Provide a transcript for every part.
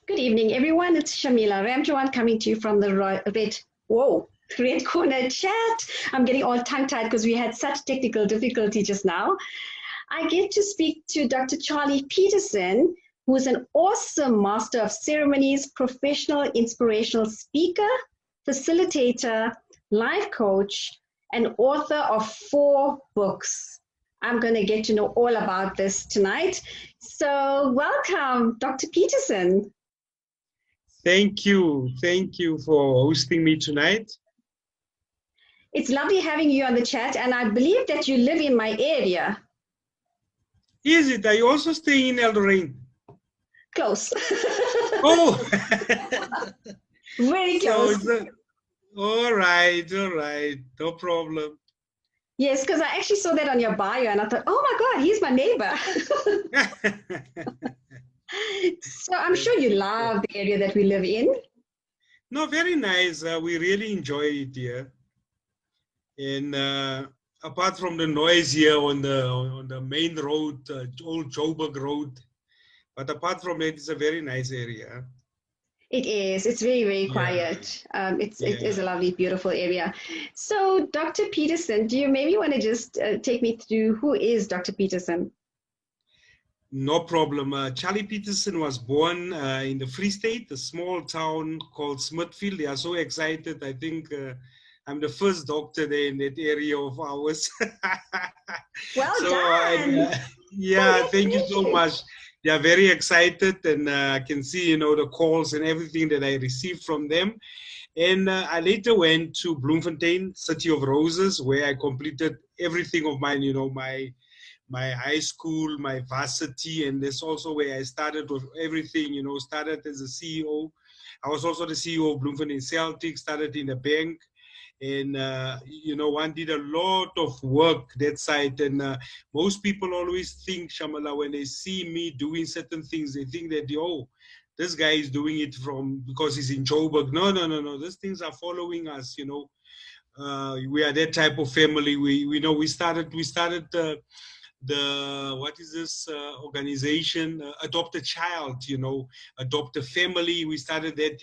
Good evening, everyone. It's Shamila Ramjawan coming to you from the red corner chat. I'm getting all tongue-tied because we had such technical difficulty just now. I get to speak to Dr. Charley Pietersen, who is an awesome master of ceremonies, professional inspirational speaker, facilitator, life coach, and author of 4 books. I'm going to get to know all about this tonight. So welcome, Dr. Pietersen. Thank you. Thank you for hosting me tonight. It's lovely having you on the chat, and I believe that you live in my area. Is it? Are you also staying in Eldorain? Close. Oh! Very close. So all right, no problem. Yes, because I actually saw that on your bio, and I thought, oh my God, he's my neighbor. So I'm sure you love the area that we live in. No, very nice. We really enjoy it here. And apart from the noise here on the main road, old Joburg Road, but apart from it, it's a very nice area. It is. It's very, very quiet. It is a lovely, beautiful area. So, Dr. Pietersen, do you maybe want to just take me through who is Dr. Pietersen? No problem. Charley Pietersen was born in the Free State, a small town called Smithfield. They are so excited. I think I'm the first doctor there in that area of ours. Well done. Thank you so much. They are very excited, and I can see, the calls and everything that I received from them. And I later went to Bloemfontein, City of Roses, where I completed everything of mine, my high school, my varsity, and that's also where I started with everything, started as a CEO. I was also the CEO of Bloemfontein Celtic, started in a bank, and, one did a lot of work that side. And most people always think, Shamala, when they see me doing certain things, they think that, this guy is doing it because he's in Joburg. No. These things are following us, we are that type of family. We started organization, Adopt a Child, Adopt a Family. We started that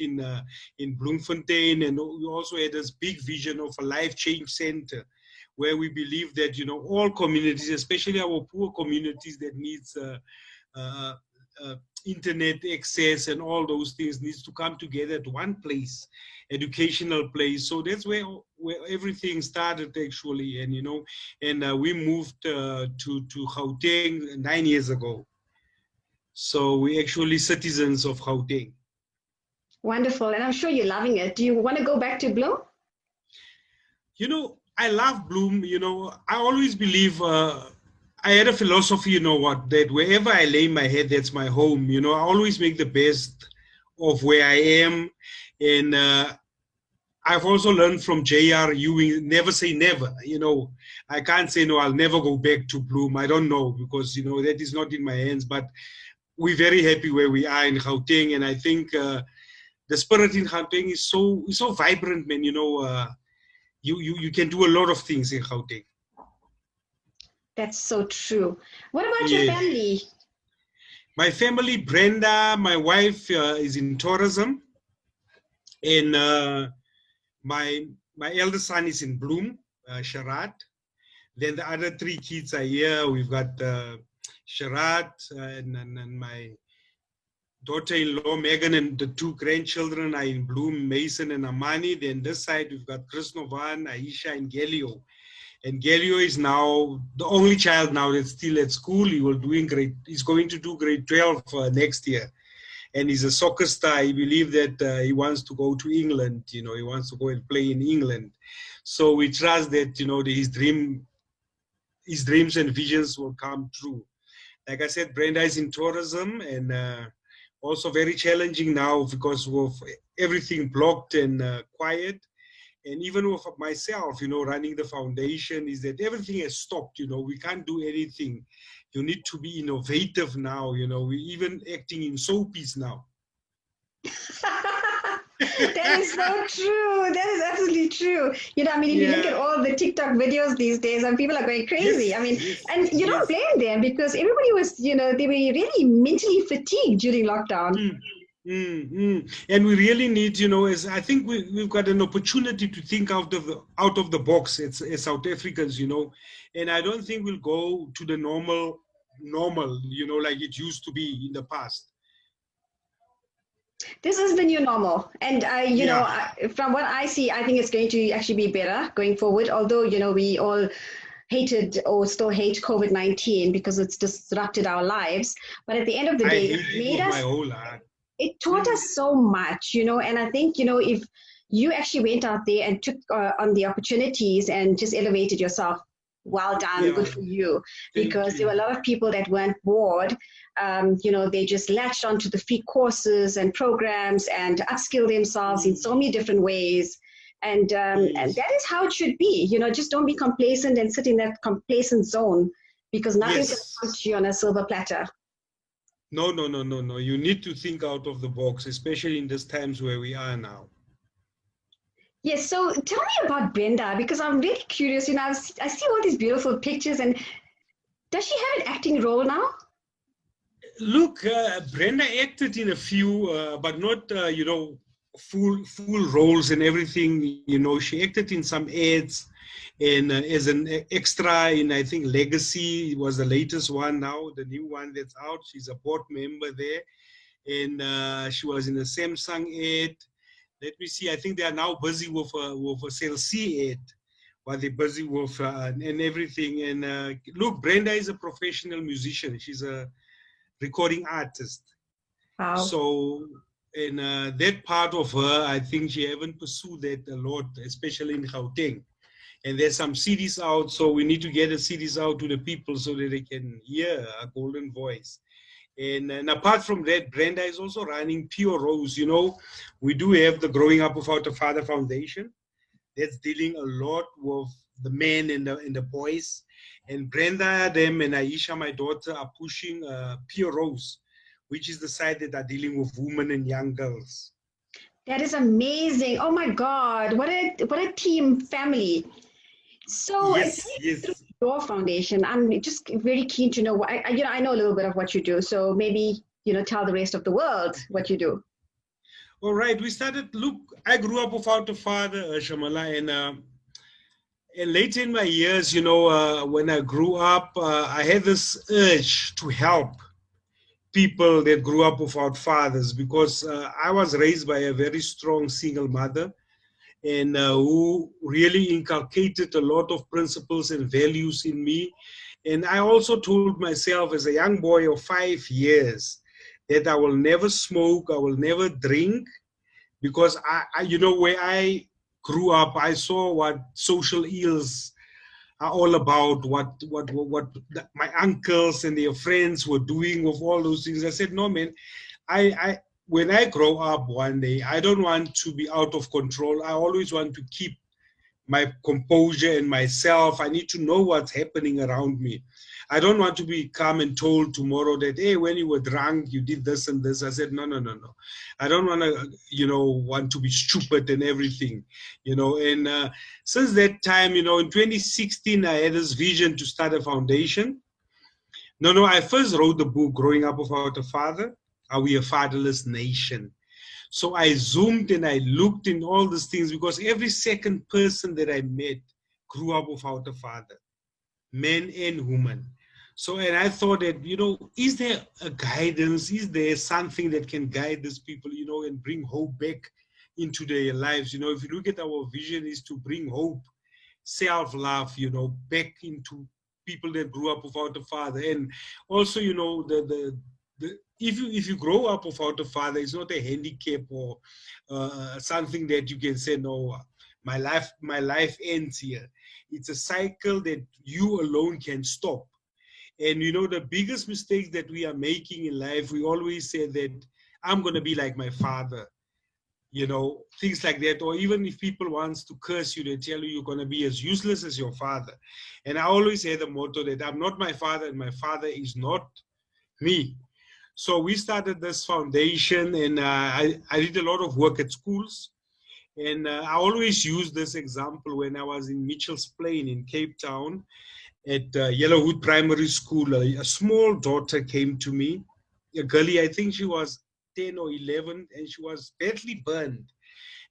in Bloemfontein, and we also had this big vision of a life change center, where we believe that, all communities, especially our poor communities that needs internet access and all those things, needs to come together at one place, educational place. So that's where everything started, actually. And we moved to Gauteng 9 years ago. So we're actually citizens of Gauteng. Wonderful. And I'm sure you're loving it. Do you want to go back to Bloem? I love Bloem. I always believe, I had a philosophy, that wherever I lay my head, that's my home. I always make the best of where I am. And I've also learned from J.R. Ewing, never say never. I can't say, no, I'll never go back to Bloem. I don't know, because, that is not in my hands. But we're very happy where we are in Gauteng. And I think the spirit in Gauteng is so vibrant, man. You can do a lot of things in Gauteng. That's so true. What about your family? My family, Brenda, my wife, is in tourism. And my eldest son is in Bloem, Sharat. Then the other 3 kids are here. We've got Sharat and my daughter-in-law, Megan, and the 2 grandchildren are in Bloem, Mason and Amani. Then this side, we've got Chris Novan, Aisha, and Gelio. And Gelio is now the only child now that's still at school. He's going to do grade 12 next year. And he's a soccer star. He believes that he wants to go to England. He wants to go and play in England. So we trust that, his dreams and visions will come true. Like I said, Brenda is in tourism, and also very challenging now because of everything blocked and quiet. And even with myself, running the foundation, is that everything has stopped. We can't do anything. You need to be innovative now. We're even acting in soapies now. That is so true. That is absolutely true. If you look at all the TikTok videos these days, and people are going crazy. And you don't blame them, because everybody was, they were really mentally fatigued during lockdown. And we really need, as I think we've got an opportunity to think out of the box as South Africans, and I don't think we'll go to the normal, like it used to be in the past. This is the new normal. And, Yeah. from what I see, I think it's going to actually be better going forward. Although, we all hated or still hate COVID-19 because it's disrupted our lives. But at the end of the I day, hate it it made with my us, whole heart. it taught us so much, and I think, if you actually went out there and took on the opportunities and just elevated yourself, well done, Yeah, good for you, thank because there you. were a lot of people that weren't bored. They just latched onto the free courses and programs and upskill themselves in so many different ways. And Yes. that is how it should be. Just don't be complacent and sit in that complacent zone, because nothing's going to Yes. come to you on a silver platter. No, no, no, no, no. You need to think out of the box, especially in these times where we are now. Yes, so tell me about Brenda, because I'm really curious. I see all these beautiful pictures, and does she have an acting role now? Look, Brenda acted in a few, but not, full roles and everything. She acted in some ads and as an extra in, I think, Legacy was the latest one now, the new one that's out. She's a board member there. And she was in a Samsung ad. Let me see. I think they are now busy with a Cell C ad, while they're busy with and everything. And look, Brenda is a professional musician. She's a recording artist. Wow. So, and that part of her, I think she haven't pursued that a lot, especially in Gauteng. And there's some CDs out, so we need to get the CDs out to the people so that they can hear a golden voice. And apart from that, Brenda is also running Pure Rose. We do have the Growing Up Without a Father Foundation that's dealing a lot with the men and the boys. And Brenda, them, and Aisha, my daughter, are pushing Pure Rose, which is the side that are dealing with women and young girls. That is amazing. Oh my God, what a team family. So Yes, through yes. your foundation, I'm just very keen to know. I know a little bit of what you do. So maybe tell the rest of the world what you do. All right, we started. Look, I grew up without a father, Shamala, and later in my years, when I grew up, I had this urge to help people that grew up without fathers, because I was raised by a very strong single mother, and who really inculcated a lot of principles and values in me. And I also told myself as a young boy of 5 years that I will never smoke, I will never drink, because where I grew up, I saw what social ills are all about, what my uncles and their friends were doing with all those things. I said, no, man, I when I grow up one day, I don't want to be out of control. I always want to keep my composure and myself. I need to know what's happening around me. I don't want to be come and told tomorrow that, hey, when you were drunk, you did this and this. I said, no, no, no, no. I don't want to, want to be stupid and everything, And since that time, in 2016, I had this vision to start a foundation. No, I first wrote the book, Growing Up Without a Father, Are We a Fatherless Nation? So I zoomed and I looked in all these things, because every second person that I met grew up without a father, men and women. So, and I thought that, is there a guidance? Is there something that can guide these people, and bring hope back into their lives? If you look at our vision is to bring hope, self-love, back into people that grew up without a father. And also, if you grow up without a father, it's not a handicap or something that you can say, no, my life ends here. It's a cycle that you alone can stop. And the biggest mistakes that we are making in life, we always say that I'm going to be like my father, things like that. Or even if people wants to curse you, they tell you you're going to be as useless as your father. And I always say the motto that I'm not my father and my father is not me. So we started this foundation, and I did a lot of work at schools. And I always use this example when I was in Mitchell's Plain in Cape Town at Yellowwood Primary School. A small daughter came to me, a girlie, I think she was 10 or 11, and she was badly burned.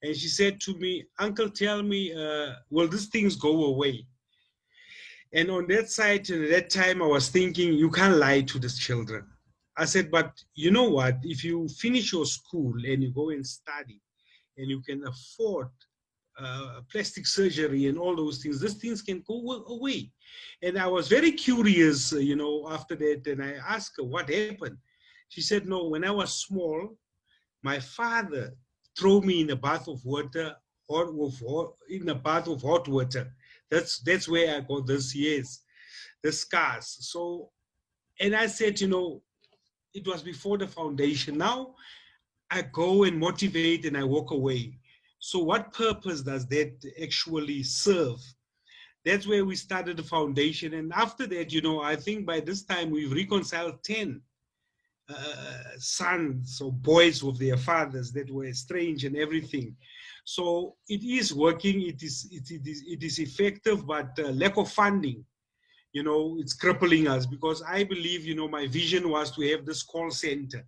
And she said to me, "Uncle, tell me, will these things go away?" And on that side, at that time, I was thinking, you can't lie to these children. I said, but you know what? If you finish your school and you go and study and you can afford plastic surgery and all those things, these things can go away. And I was very curious, after that, and I asked her what happened. She said, no, when I was small, my father threw me in a bath of water, in a bath of hot water. That's where I got this, yes, the scars. So, and I said, it was before the foundation. Now I go and motivate and I walk away. So what purpose does that actually serve? That's where we started the foundation. And after that, I think by this time we've reconciled 10 sons or boys of their fathers that were estranged and everything. So it is working, it is effective, but lack of funding, it's crippling us, because I believe, my vision was to have this call center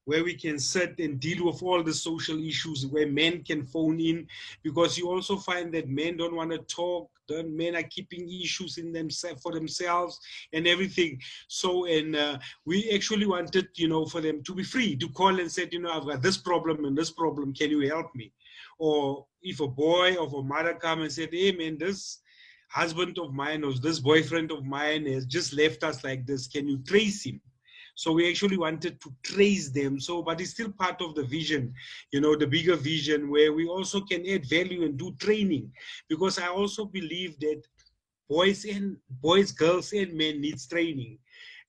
where we can sit and deal with all the social issues, where men can phone in, because you also find that men don't want to talk. The men are keeping issues in themselves for themselves and everything. So, and we actually wanted, for them to be free to call and say, I've got this problem and this problem. Can you help me? Or if a boy or a mother come and said, hey man, this husband of mine or this boyfriend of mine has just left us like this. Can you trace him? So we actually wanted to trace them. So, but it's still part of the vision, the bigger vision, where we also can add value and do training. Because I also believe that boys, girls, and men needs training.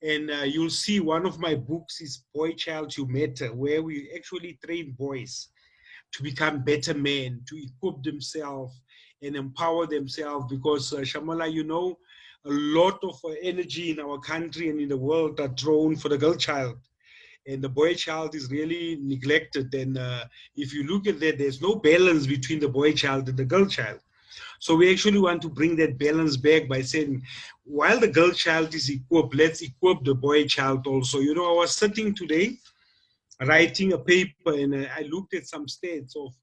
And you'll see one of my books is Boy Child You Matter, where we actually train boys to become better men, to equip themselves and empower themselves. Because Shamala, a lot of energy in our country and in the world are thrown for the girl child. And the boy child is really neglected. And if you look at that, there's no balance between the boy child and the girl child. So we actually want to bring that balance back by saying, while the girl child is equipped, let's equip the boy child also. I was sitting today writing a paper, and I looked at some stats of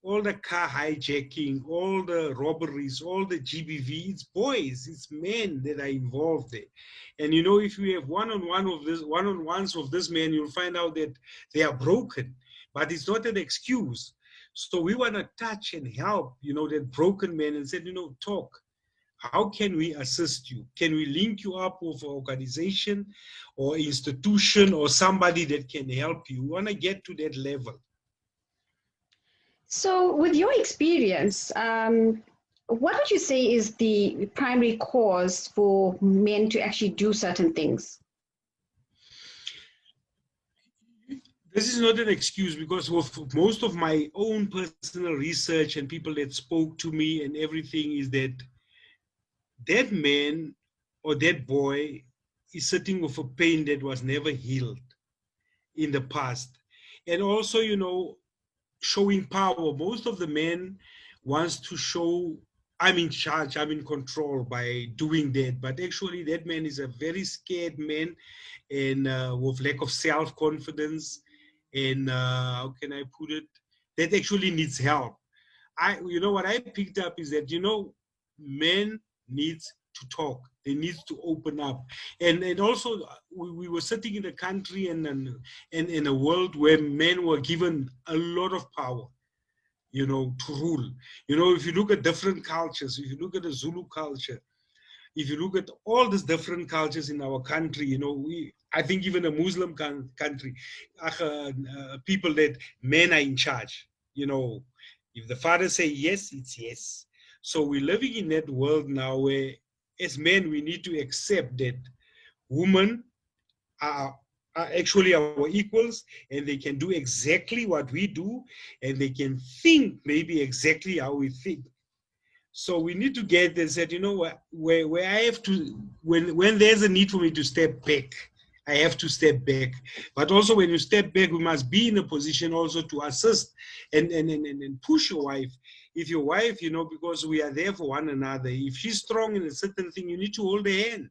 all the car hijacking, all the robberies, all the GBV. It's boys, it's men that are involved there. And if you have one-on-ones of this men, you'll find out that they are broken, but it's not an excuse. So we want to touch and help, that broken man, and say, talk. How can we assist you? Can we link you up with an organization or institution or somebody that can help you? We want to get to that level. So with your experience, what would you say is the primary cause for men to actually do certain things? This is not an excuse, because with most of my own personal research and people that spoke to me and everything, is that man or that boy is sitting with a pain that was never healed in the past. And also, showing power. Most of the men wants to show, I'm in charge, I'm in control by doing that. But actually that man is a very scared man, and with lack of self-confidence, and how can I put it, that actually needs help. What I picked up is that, men needs to talk. They need to open up. And also we were sitting in a country and in a world where men were given a lot of power, to rule. If you look at different cultures, if you look at the Zulu culture, if you look at all these different cultures in our country, I think even a Muslim country, people that men are in charge, if the father say yes, it's yes. So we're living in that world now where, as men, we need to accept that women are actually our equals, and they can do exactly what we do, and they can think maybe exactly how we think. So we need to get there and say, where I have to, when there's a need for me to step back, I have to step back. But also when you step back, we must be in a position also to assist and push your wife. If your wife, because we are there for one another, if she's strong in a certain thing, you need to hold her hand.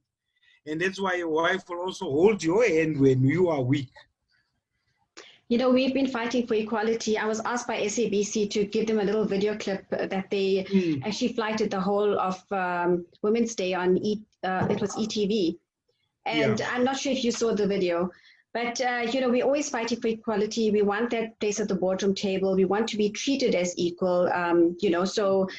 And that's why your wife will also hold your hand when you are weak. You know, we've been fighting for equality. I was asked by SABC to give them a little video clip that they actually flighted the whole of Women's Day on, it was ETV. And Yeah. I'm not sure if you saw the video, but, you know, we're always fighting for equality. We want that place at the boardroom table. We want to be treated as equal, you know, so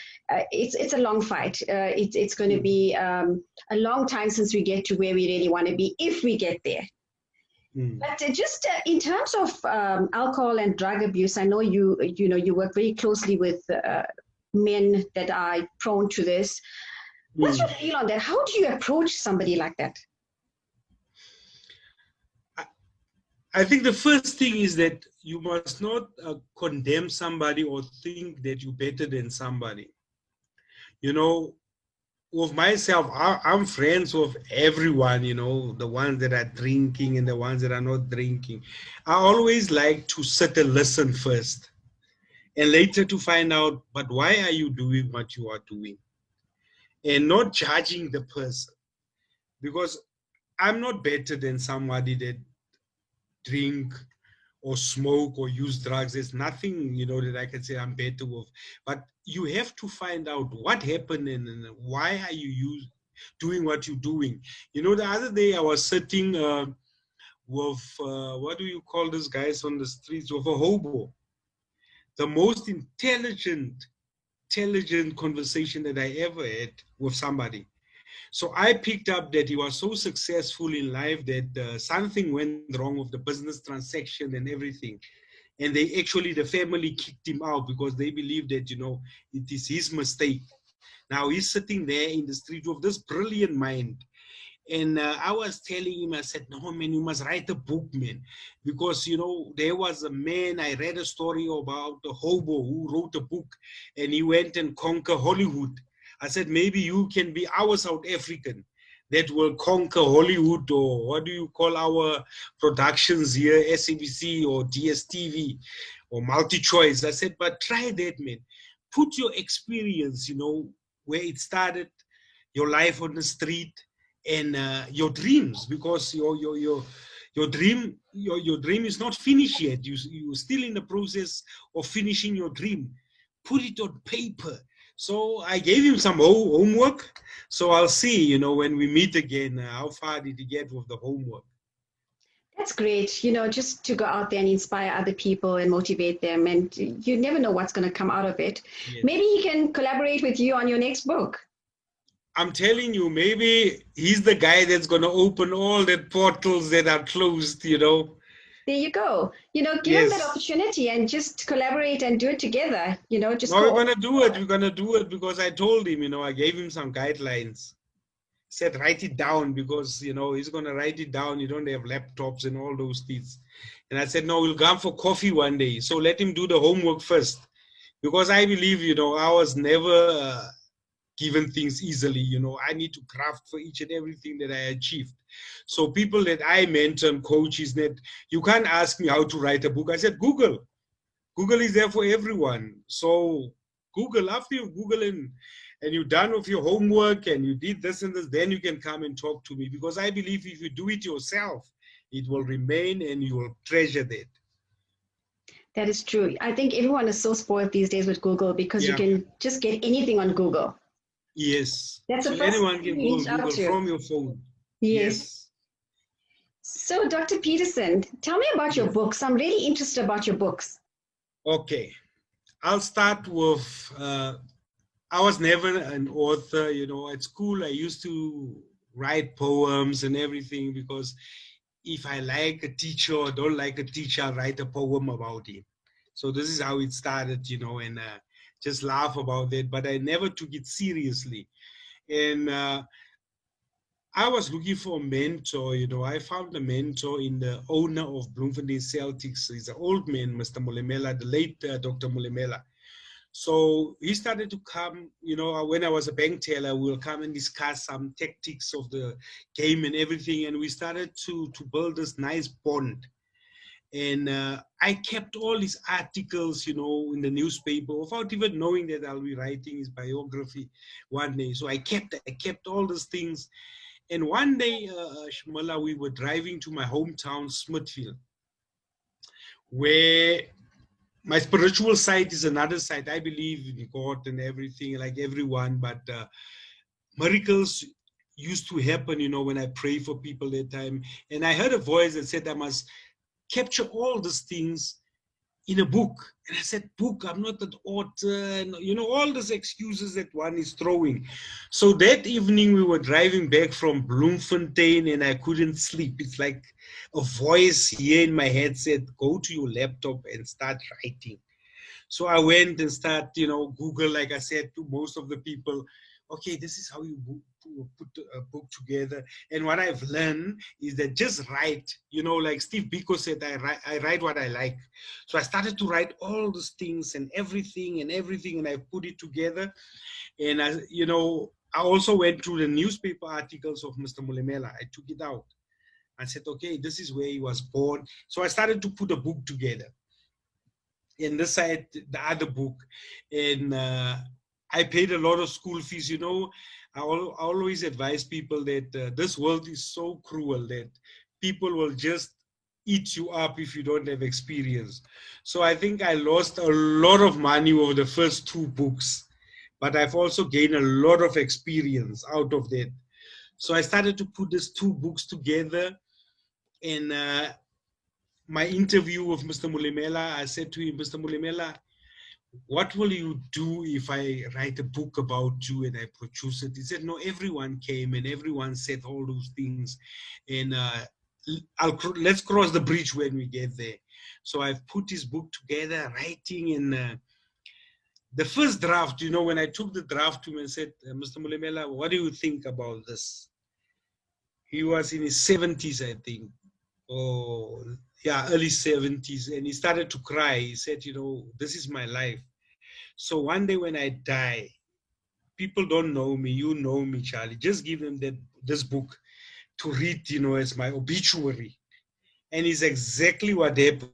it's a long fight. It's going to be a long time since we get to where we really want to be, if we get there. But just in terms of alcohol and drug abuse, I know you work very closely with men that are prone to this. What's your feel on that? How do you approach somebody like that? I think the first thing is that you must not condemn somebody or think that you're better than somebody. You know, with myself, I'm friends with everyone, you know, the ones that are drinking and the ones that are not drinking. I always like to sit and listen first and later to find out, but why are you doing what you are doing? And not judging the person, because I'm not better than somebody that drink or smoke or use drugs. There's nothing, you know, that I can say I'm better with. But you have to find out what happened and why are you doing what you're doing. You know, the other day I was sitting with, what do you call these guys on the streets, with a hobo. The most intelligent conversation that I ever had with somebody. So I picked up that he was so successful in life that something went wrong with the business transaction and everything. And they actually, the family kicked him out because they believed that, you know, it is his mistake. Now he's sitting there in the street with this brilliant mind. And I was telling him, I said, no, man, you must write a book, man. Because, you know, there was a man, I read a story about a hobo who wrote a book and he went and conquered Hollywood. I said, maybe you can be our South African that will conquer Hollywood, or what do you call our productions here, SABC or DSTV or MultiChoice. I said, but try that, man. Put your experience, you know, where it started, your life on the street, and your dreams, because your dream is not finished yet. You're still in the process of finishing your dream. Put it on paper. So I gave him some homework. So I'll see, you know, when we meet again, how far did he get with the homework? That's great, you know, just to go out there and inspire other people and motivate them. And you never know what's going to come out of it. Yes. Maybe he can collaborate with you on your next book. I'm telling you, maybe he's the guy that's going to open all the portals that are closed, you know. There you go. You know, give him that opportunity and just collaborate and do it together, you know. Just we're going to do it. We're going to do it because I told him, you know, I gave him some guidelines. Said, write it down because, you know, he's going to write it down. You don't have laptops and all those things. And I said, no, we'll go for coffee one day. So let him do the homework first. Because I believe, you know, I was never given things easily. You know, I need to craft for each and everything that I achieved. So people that I mentor and coach is that you can't ask me how to write a book. I said, Google. Google is there for everyone. So Google, after you Google and you're done with your homework and you did this and this, then you can come and talk to me. Because I believe if you do it yourself, it will remain and you will treasure that. That is true. I think everyone is so spoiled these days with Google because you can just get anything on Google. Yes. That's so anyone can Google from your phone. Yes. So Dr. Pietersen, tell me about your books. I'm really interested about your books. Okay. I'll start with, I was never an author, you know. At school, I used to write poems and everything because if I like a teacher or don't like a teacher, I'll write a poem about him. So this is how it started, you know, and just laugh about it. But I never took it seriously. And I was looking for a mentor, you know. I found a mentor in the owner of Bloemfontein Celtics. He's an old man, Mr. Molemela, the late Dr. Molemela. So he started to come, you know, when I was a bank teller, we'll come and discuss some tactics of the game and everything. And we started to build this nice bond. And I kept all his articles, you know, in the newspaper without even knowing that I'll be writing his biography one day. So I kept all these things. And one day, Shamila, we were driving to my hometown, Smithfield. where my spiritual side is another side. I believe in God and everything, like everyone, but miracles used to happen, you know, when I pray for people that time. And I heard a voice that said I must capture all these things in a book. And I said, book, I'm not an author, and, you know, all these excuses that one is throwing. So that evening we were driving back from Bloemfontein and I couldn't sleep. It's like a voice here in my head said, go to your laptop and start writing. So I went and started, you know, Google, like I said to most of the people, okay, this is how you put a book together. And what I've learned is that just write, you know, like Steve Biko said, I write what I like. So I started to write all those things and everything, and I put it together. And I, you know, I also went through the newspaper articles of Mr. Mulemela. I took it out. I said, okay, this is where he was born. So I started to put a book together. And this side, the other book. And I paid a lot of school fees. You know, I always advise people that this world is so cruel that people will just eat you up if you don't have experience. So I think I lost a lot of money over the first two books, but I've also gained a lot of experience out of that. So I started to put these two books together. And my interview with Mr. Mulemela, I said to him, Mr. Mulemela, what will you do if I write a book about you and I produce it? He said, no, everyone came and everyone said all those things. And let's cross the bridge when we get there. So I've put this book together, writing, and the first draft, you know, when I took the draft to him and said, Mr. Mulemela, what do you think about this? He was in his 70s, I think. Oh, yeah, early 70s. And he started to cry. He said, you know, this is my life. So one day when I die, people don't know me. You know me, Charlie. Just give them this book to read, you know, as my obituary. And it's exactly what happened.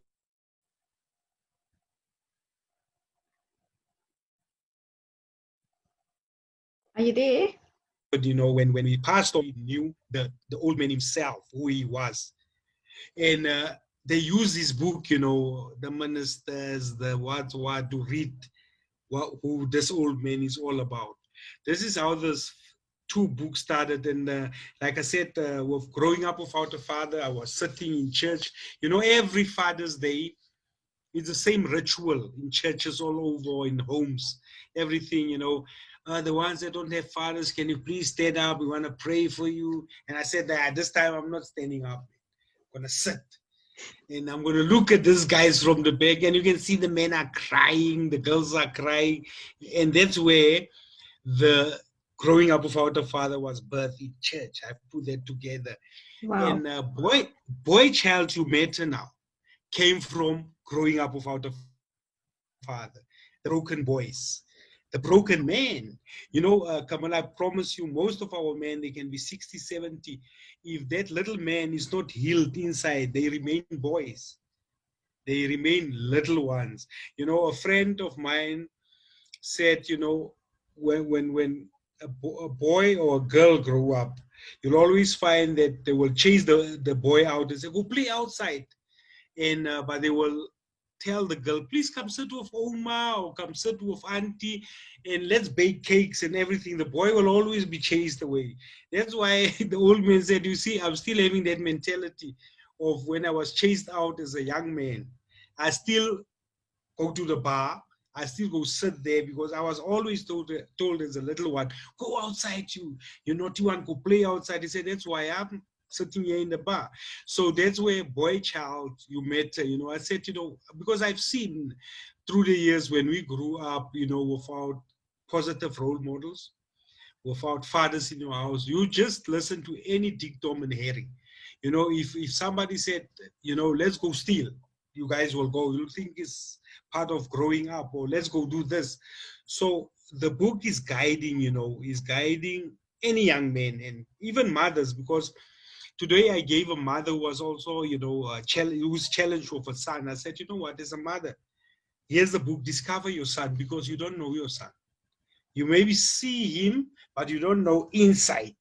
Are you there? You know, when we passed on, he knew the old man himself, who he was. And they use this book, you know, the ministers, the what, to read who this old man is all about. This is how this two books started. And like I said, with growing up without a father, I was sitting in church. You know, every Father's Day, it's the same ritual in churches all over, in homes, everything, you know. The ones that don't have fathers, can you please stand up? We want to pray for you. And I said that this time I'm not standing up. I'm going to sit. And I'm going to look at these guys from the back, and you can see the men are crying, the girls are crying. And that's where the growing up without a father was birthed in church. I put that together. Wow. And boy child you met now came from growing up without a father. The broken boys, the broken man. You know, Kamala, I promise you, most of our men, they can be 60, 70. If that little man is not healed inside, they remain boys. They remain little ones. You know, a friend of mine said, you know, when a boy or a girl grow up, you'll always find that they will chase the boy out and say, go play outside. And but they will tell the girl, please come sit with Oma or come sit with Auntie and let's bake cakes and everything. The boy will always be chased away. That's why the old man said, you see, I'm still having that mentality of when I was chased out as a young man. I still go to the bar. I still go sit there because I was always told as a little one, go outside, you're not you want to go play outside. He said, that's why I'm sitting here in the bar. So that's where boy child you met, you know, I said, you know, because I've seen through the years when we grew up, you know, without positive role models, without fathers in your house, you just listen to any Dick, Tom and Harry. You know, if somebody said, you know, let's go steal, you guys will go. You think it's part of growing up, or let's go do this. So the book is guiding, you know, is guiding any young man and even mothers, because today I gave a mother who was also, you know, who was challenged with a son. I said, you know what, as a mother, here's the book, discover your son, because you don't know your son. You maybe see him, but you don't know inside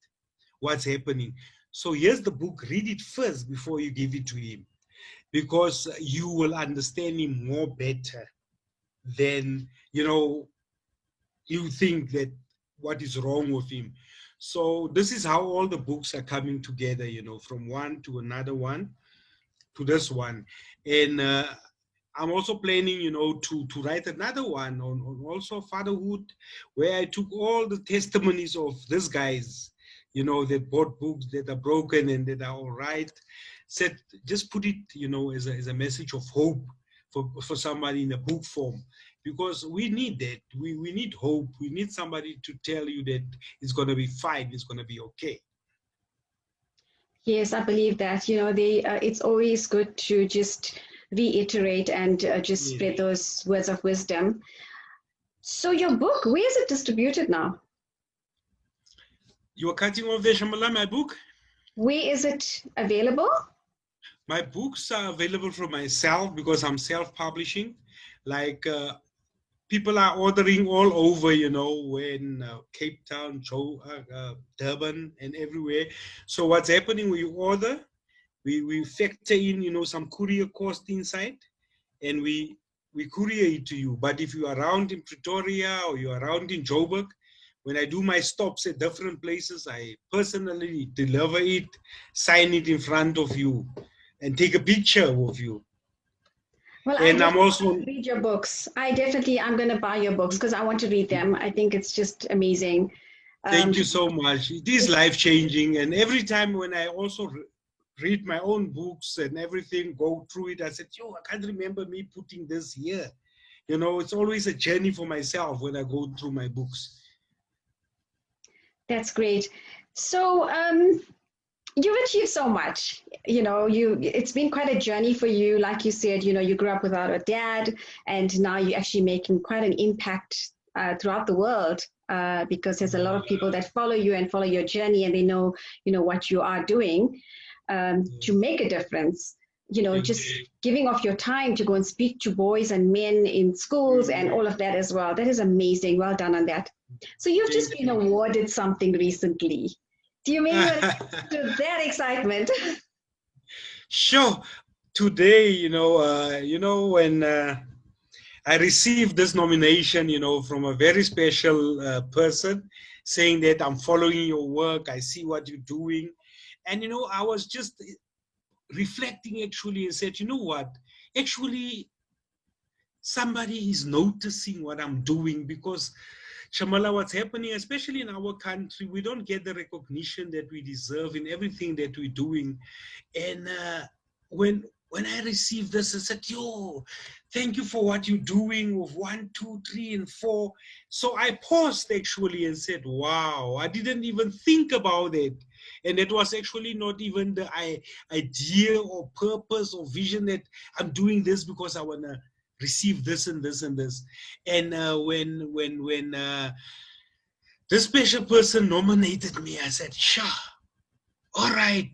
what's happening. So here's the book, read it first before you give it to him. because you will understand him more better than, you know, you think that what is wrong with him. So this is how all the books are coming together, you know, from one to another one to this one. And I'm also planning, you know, to write another one on also fatherhood, where I took all the testimonies of these guys, you know, that bought books that are broken and that are all right. Said, just put it, you know, as a message of hope for somebody in a book form, because we need that. We need hope. We need somebody to tell you that it's going to be fine. It's going to be okay. Yes, I believe that. You know, it's always good to just reiterate and just spread those words of wisdom. So your book, where is it distributed now? You are cutting off there, Shamila, my book? Where is it available? My books are available from myself because I'm self-publishing. Like people are ordering all over, you know, in Cape Town, Durban, and everywhere. So what's happening when you order, we factor in, you know, some courier cost inside, and we courier it to you. But if you're around in Pretoria or you're around in Joburg, when I do my stops at different places, I personally deliver it, sign it in front of you, and take a picture of you. Well, and I'm also read your books. I'm going to buy your books because I want to read them. I think it's just amazing. Thank you so much. It is life-changing. And every time when I also read my own books and everything, go through it, I said, yo, I can't remember me putting this here. You know, it's always a journey for myself when I go through my books. That's great. So you've achieved so much. You know, it's been quite a journey for you. Like you said, you know, you grew up without a dad, and now you're actually making quite an impact throughout the world because there's a lot of people that follow you and follow your journey, and they know, you know, what you are doing to make a difference. You know, just giving off your time to go and speak to boys and men in schools and all of that as well. That is amazing. Well done on that. So you've just been awarded something recently. Do you maybe want to that excitement? Sure. Today, you know, when I received this nomination, you know, from a very special person, saying that I'm following your work, I see what you're doing. And, you know, I was just reflecting actually and said, you know what, actually somebody is noticing what I'm doing, because Shamila, what's happening, especially in our country, we don't get the recognition that we deserve in everything that we're doing. And when I received this, I said, yo, thank you for what you're doing with 1, 2, 3, and 4. So I paused actually and said, wow, I didn't even think about it. And it was actually not even the idea or purpose or vision that I'm doing this because I want to receive this and this and this. And when this special person nominated me, I said, sure, all right,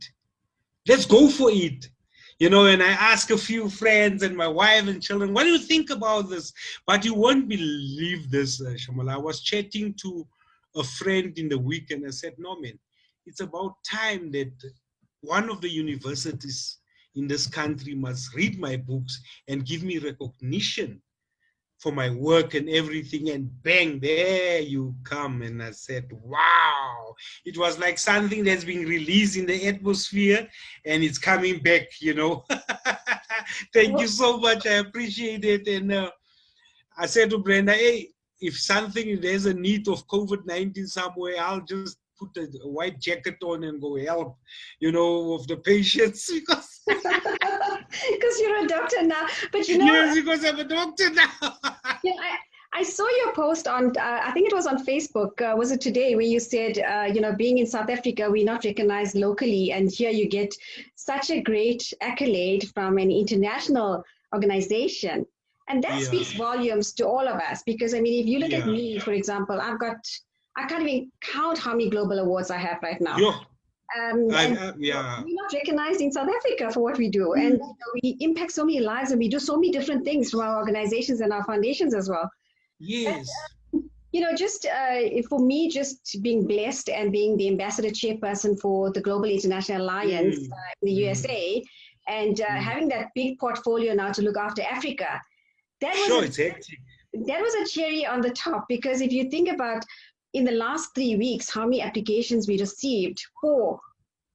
let's go for it. You know, and I asked a few friends and my wife and children, what do you think about this? But you won't believe this, Shamila. I was chatting to a friend in the week and I said, no, man, it's about time that one of the universities in this country must read my books and give me recognition for my work and everything. And bang, there you come. And I said, wow, it was like something that's being released in the atmosphere and it's coming back, you know. Thank you so much. I appreciate it. And I said to Brenda, hey, if there's a need of COVID-19 somewhere, I'll just put a white jacket on and go help, you know, of the patients, because you're a doctor now. But you know, yes, because I'm a doctor now. Yeah, I saw your post on, I think it was on Facebook, was it today, where you said, you know, being in South Africa, we're not recognized locally, and here you get such a great accolade from an international organization. And that speaks volumes to all of us, because, I mean, if you look at me, for example, I can't even count how many global awards I have right now. We're not recognized in South Africa for what we do. And you know, we impact so many lives and we do so many different things from our organizations and our foundations as well. Yes. But, you know, just for me, just being blessed and being the ambassador chairperson for the Global International Alliance in the USA, and having that big portfolio now to look after Africa, that was that was a cherry on the top, because if you think about in the last 3 weeks, how many applications we received for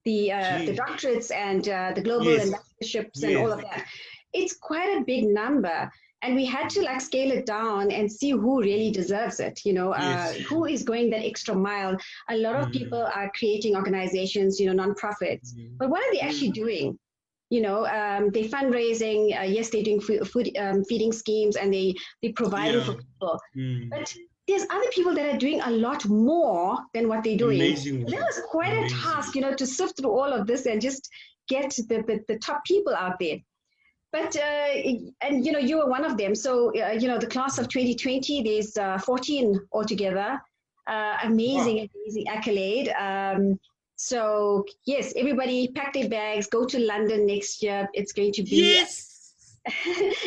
the doctorates and the global ambassadorships and all of that. It's quite a big number. And we had to like scale it down and see who really deserves it, you know, who is going that extra mile. A lot of people are creating organizations, you know, nonprofits, but what are they actually doing? You know, they're fundraising, yes, they're doing food feeding schemes, and they're providing for people. But there's other people that are doing a lot more than what they're doing. That was quite a task, you know, to sift through all of this and just get the top people out there. But, and, you know, you were one of them. So, you know, the class of 2020, there's 14 altogether. Amazing accolade. So, yes, everybody pack their bags, go to London next year. It's going to be... Yes.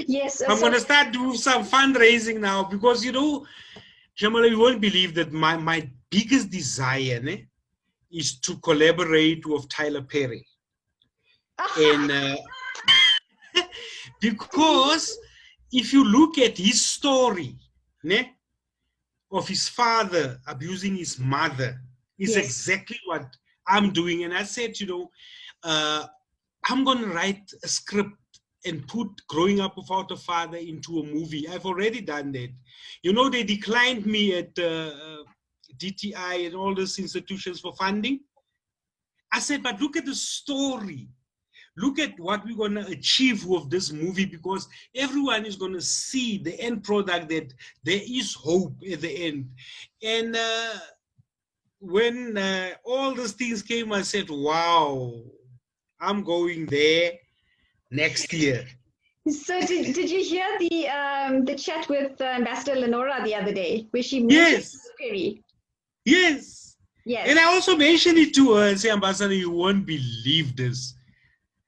Yes. I'm going to start doing some fundraising now, because, you know, Shamila, you won't believe that my biggest desire is to collaborate with Tyler Perry. And... because if you look at his story of his father abusing his mother, is exactly what I'm doing. And I said, you know, I'm going to write a script and put Growing Up Without a Father into a movie. I've already done that. You know, they declined me at DTI and all these institutions for funding. I said, but look at the story. Look at what we're going to achieve with this movie, because everyone is going to see the end product, that there is hope at the end. And when all these things came, I said, wow, I'm going there next year. So did you hear the chat with Ambassador Lenora the other day, where she mentioned Perry? Yes. And I also mentioned it to her and say, Ambassador, you won't believe this.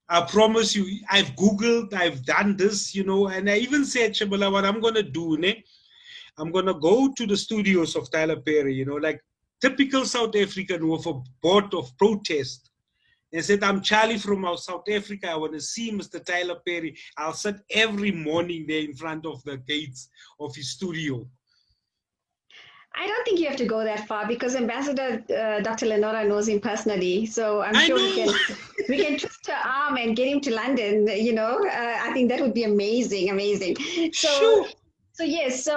I promise you, I've Googled, I've done this, you know, and I even said, Shamila, what I'm going to do, I'm going to go to the studios of Tyler Perry, you know, like typical South African with a board of protest. And said, I'm Charlie from South Africa. I want to see Mr. Tyler Perry. I'll sit every morning there in front of the gates of his studio. I don't think you have to go that far, because Ambassador Dr. Lenora knows him personally. So I'm sure we can twist her arm and get him to London, you know. I think that would be amazing. So yes,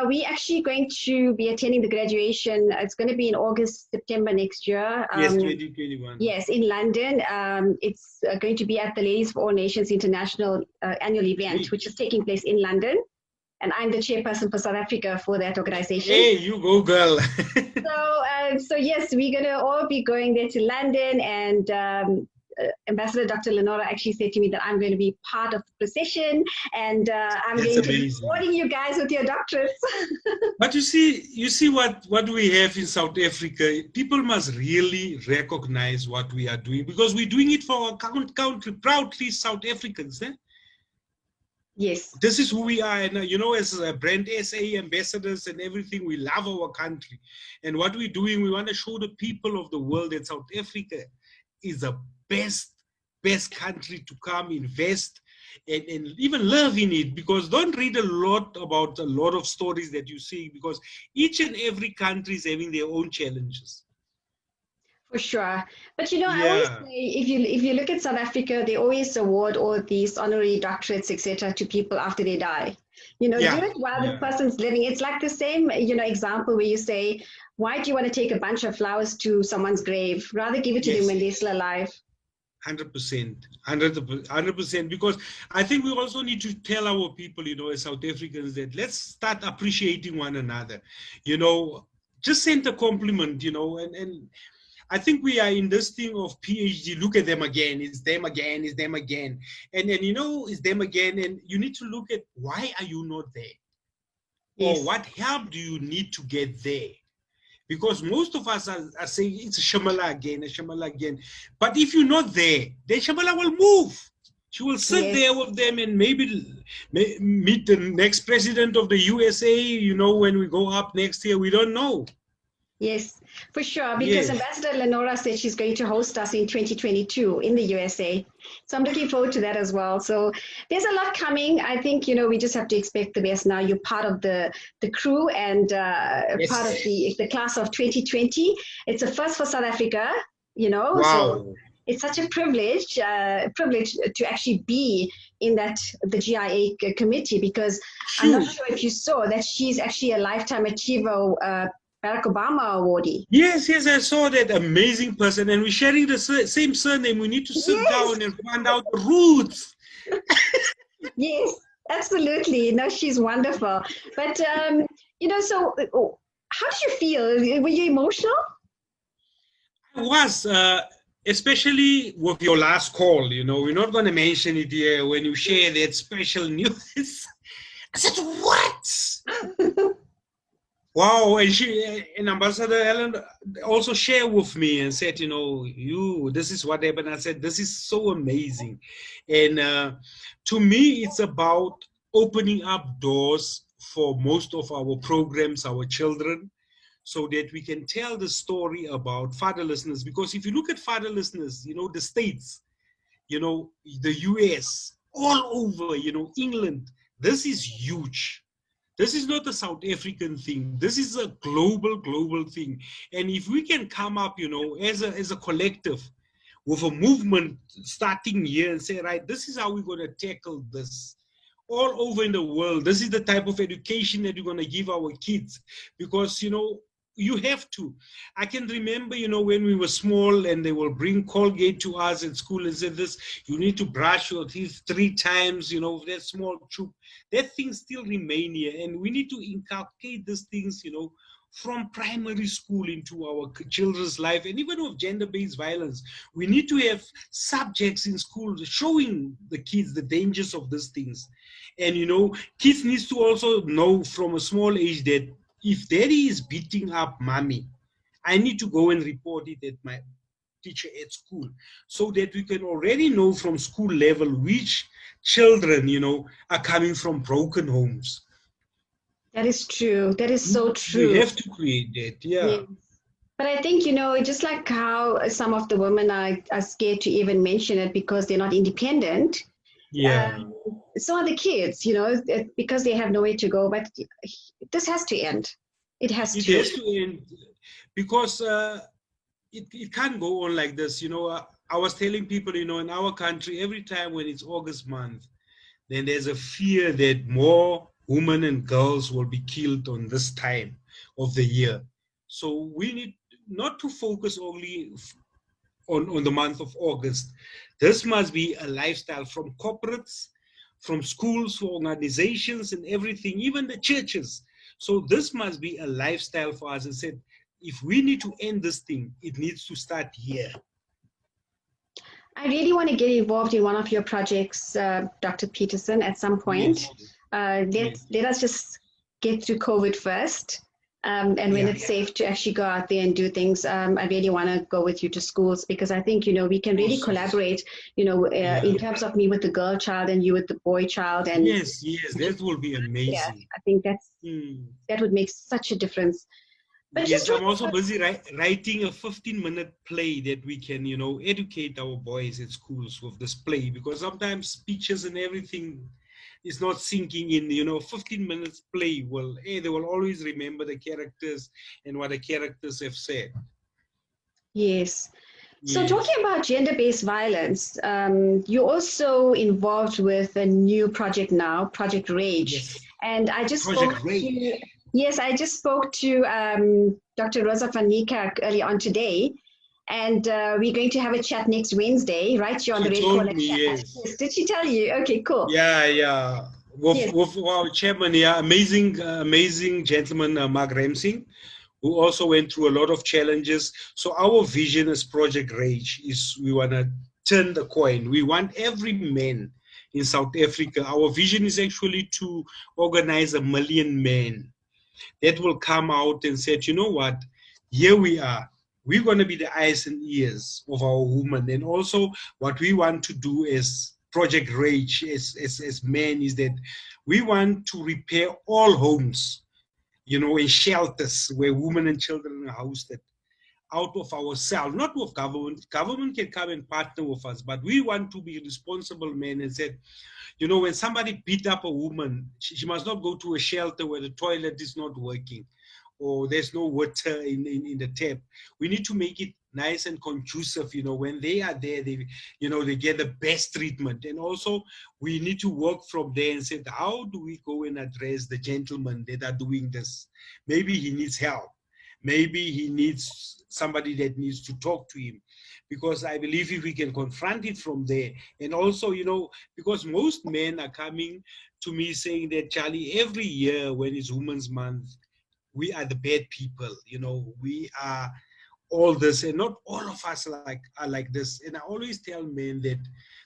we actually going to be attending the graduation. It's going to be in August, September next year. Yes, 2021. Yes, in London. It's going to be at the Ladies for All Nations International annual event, which is taking place in London. And I'm the chairperson for South Africa for that organization. Hey, you go, girl. So yes, we're going to all be going there to London, and Ambassador Dr. Lenora actually said to me that I'm going to be part of the procession, and I'm going to be supporting you guys with your doctorates. But you see what we have in South Africa. People must really recognize what we are doing, because we're doing it for our country, proudly South Africans. Yes. This is who we are. And, you know, as brand SA ambassadors and everything, we love our country. And what we're doing, we want to show the people of the world that South Africa is the best country to come invest and even live in it. Because don't read a lot about a lot of stories that you see, because each and every country is having their own challenges. For sure. But, you know, I always say, if you look at South Africa, they always award all these honorary doctorates, etc., to people after they die. You know, do it while the person's living. It's like the same, you know, example where you say, why do you want to take a bunch of flowers to someone's grave? Rather give it to them when they're still alive. 100%, because I think we also need to tell our people, you know, as South Africans, that let's start appreciating one another. You know, just send a compliment, you know, and I think we are in this thing of PhD. Look at them again. It's them again. It's them again. And you know, it's them again. And you need to look at, why are you not there? Or what help do you need to get there? Because most of us are saying it's a Shamila again. But if you're not there, then Shamila will move. She will sit there with them and maybe meet the next president of the USA, you know, when we go up next year. We don't know. Yes, for sure. Because Yes. Ambassador Lenora said she's going to host us in 2022 in the USA. So I'm looking forward to that as well. So there's a lot coming. I think, we just have to expect the best now. You're part of the crew and part of Yes. the class of 2020. It's a first for South Africa, so Wow. it's such a privilege to actually be in the GIA committee, because I'm not Shoot. sure if you saw that she's actually a lifetime achiever Barack Obama awardee. Yes, yes, I saw that amazing person, and we're sharing the same surname. We need to sit Yes, down and find out the roots. yes, absolutely. No, she's wonderful. But so how did you feel? Were you emotional? I was, especially with your last call. We're not going to mention it here when you share that special news. I said, what? Wow, and Ambassador Ellen also shared with me and said, this is what happened. I said, this is so amazing. And to me, it's about opening up doors for most of our programs, our children, so that we can tell the story about fatherlessness. Because if you look at fatherlessness, the States, the US, all over, England, this is huge. This is not a South African thing. This is a global thing. And if we can come up, as a collective with a movement starting here and say, right, this is how we're going to tackle this all over in the world. This is the type of education that we're going to give our kids, because, you have to. I can remember, when we were small and they will bring Colgate to us at school and say this, you need to brush your teeth 3 times, that small tube. That things still remain here. And we need to inculcate these things, from primary school into our children's life. And even with gender-based violence, we need to have subjects in school showing the kids the dangers of these things. And, kids need to also know from a small age that if daddy is beating up mommy, I need to go and report it at my teacher at school, so that we can already know from school level which children, are coming from broken homes. That is true. That is so We true. have to create that, yeah. Yes. But I think, just like how some of the women are scared to even mention it because they're not independent, Yeah. so are the kids, because they have nowhere to go. But this has to end. It has It to. has to end, because it can't go on like this. I was telling people, in our country, every time when it's August month, then there's a fear that more women and girls will be killed on this time of the year. So we need not to focus only on the month of August. This must be a lifestyle from corporates, from schools, for organizations and everything, even the churches. So this must be a lifestyle for us. I said, if we need to end this thing, it needs to start here. I really want to get involved in one of your projects, Dr. Pietersen, at some point. Yes. Let us just get through COVID first. And when it's safe to actually go out there and do things, I really want to go with you to schools, because I think, we can really collaborate, in terms of me with the girl child and you with the boy child. And Yes, that will be amazing. Yeah, I think that would make such a difference. But yes, I'm also busy writing a 15-minute play that we can, educate our boys at schools with this play, because sometimes speeches and everything is not sinking in. 15 minutes play they will always remember the characters and what the characters have said. Yes. So talking about gender-based violence, you're also involved with a new project now, Project Rage. Yes. And I just spoke to Dr. Rosa van Niekerk early on today, and we're going to have a chat next Wednesday, right? You're on the Red Corner chat. Yes. Did she tell you? Okay, cool. Yeah. With our chairman, amazing gentleman, Mark Ramsing, who also went through a lot of challenges. So our vision as Project Rage is we want to turn the coin. We want every man in South Africa. Our vision is actually to organize 1 million men that will come out and say, you know what, here we are. We're going to be the eyes and ears of our women. And also what we want to do as Project Rage, as men, is that we want to repair all homes. you know, in shelters where women and children are hosted, out of ourselves, not with government. Government can come and partner with us, but we want to be responsible men and say, you know, when somebody beat up a woman, she must not go to a shelter where the toilet is not working or there's no water in the tap. We need to make it nice and conducive, you know, when they are there, they, you know, they get the best treatment. And also we need to work from there and say, how do we go and address the gentlemen that are doing this? Maybe he needs help. Maybe he needs somebody that needs to talk to him, because I believe if we can confront it from there. And also, you know, because most men are coming to me saying that, Charlie, every year when it's Women's Month, we are the bad people, you know, we are all this, and not all of us are like this. And I always tell men that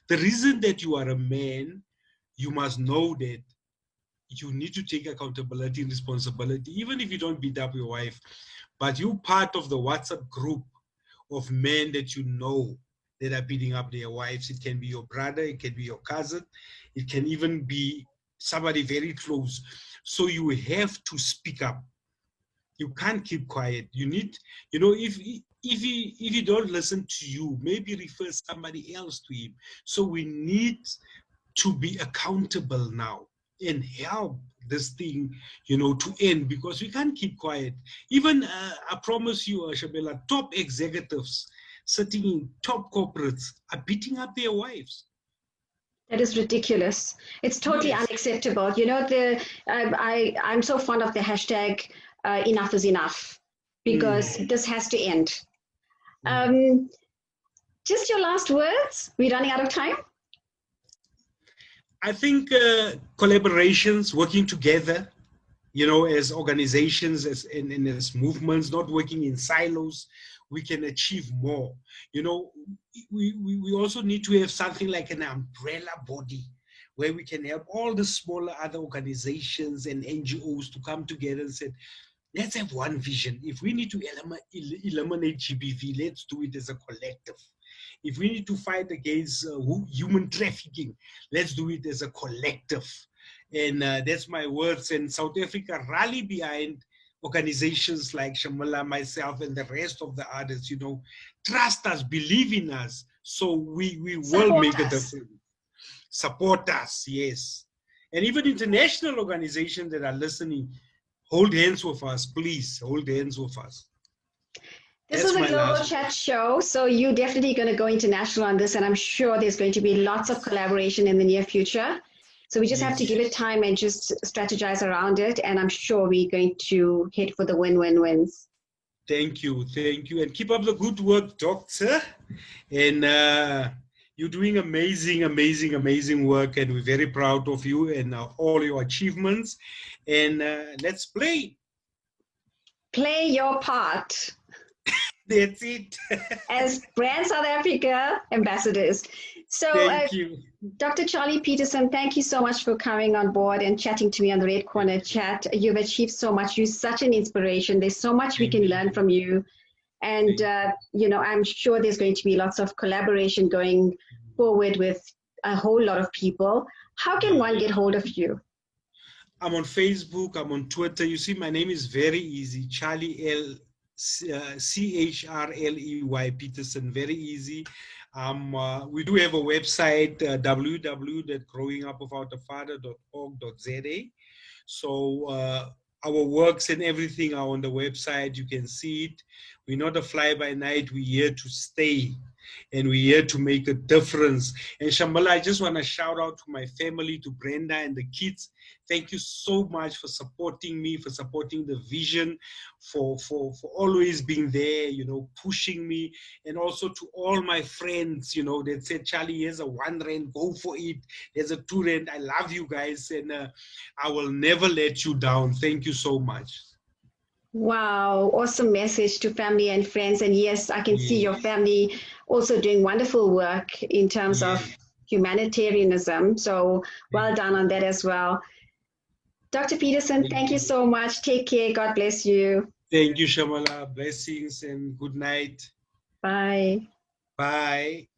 the reason that you are a man, you must know that you need to take accountability and responsibility, even if you don't beat up your wife, but you're part of the WhatsApp group of men that you know that are beating up their wives. It can be your brother, it can be your cousin, it can even be somebody very close. So you have to speak up. You can't keep quiet. You need, you know, if he don't listen to you, maybe refer somebody else to him. So we need to be accountable now and help this thing, you know, to end, because we can't keep quiet. Even I promise you, Shamila, top executives sitting in top corporates are beating up their wives. That is ridiculous. It's totally Yes. unacceptable. You know, I'm so fond of the hashtag enough is enough, because this has to end. Just your last words. We're running out of time. I think collaborations, working together, you know, as organizations, and as movements, not working in silos, we can achieve more. You know, we also need to have something like an umbrella body where we can help all the smaller other organizations and NGOs to come together and say, let's have one vision. If we need to eliminate GBV, let's do it as a collective. If we need to fight against human trafficking, let's do it as a collective. And that's my words. And South Africa rally behind organizations like Shamila, myself, and the rest of the others. You know, trust us, believe in us, so we will make a difference. Support us, yes. And even international organizations that are listening, hold hands with us, please. Hold hands with us. This is a global chat show, so you're definitely going to go international on this, and I'm sure there's going to be lots of collaboration in the near future. So we just have to give it time and just strategize around it, and I'm sure we're going to hit for the win-win-wins. Thank you, and keep up the good work, Doctor. And you're doing amazing, amazing, amazing work, and we're very proud of you and all your achievements. And let's play. Play your part. That's it. As Brand South Africa ambassadors. So, thank you. Dr. Charley Pietersen, thank you so much for coming on board and chatting to me on the Red Corner Chat. You've achieved so much. You're such an inspiration. There's so much we can learn from you. And, you know, I'm sure there's going to be lots of collaboration going forward with a whole lot of people. How can one get hold of you? I'm on Facebook. I'm on Twitter. You see, my name is very easy. Charley Charley Pietersen, very easy. We do have a website, www.growingupwithoutafather.org.za. So our works and everything are on the website. You can see it. We're not a fly-by-night. We're here to stay, and we're here to make a difference. And Shamila, I just want to shout out to my family, to Brenda and the kids. Thank you so much for supporting me, for supporting the vision, for always being there, you know, pushing me. And also to all my friends, you know, that said, Charlie, here's a 1 rand, go for it. There's a 2 rand. I love you guys, and I will never let you down. Thank you so much. Wow, awesome message to family and friends. And yes, I can see your family also doing wonderful work in terms of humanitarianism. So well done on that as well. Dr. Pietersen, thank you so much. Take care. God bless you. Thank you, Shamila. Blessings and good night. Bye. Bye.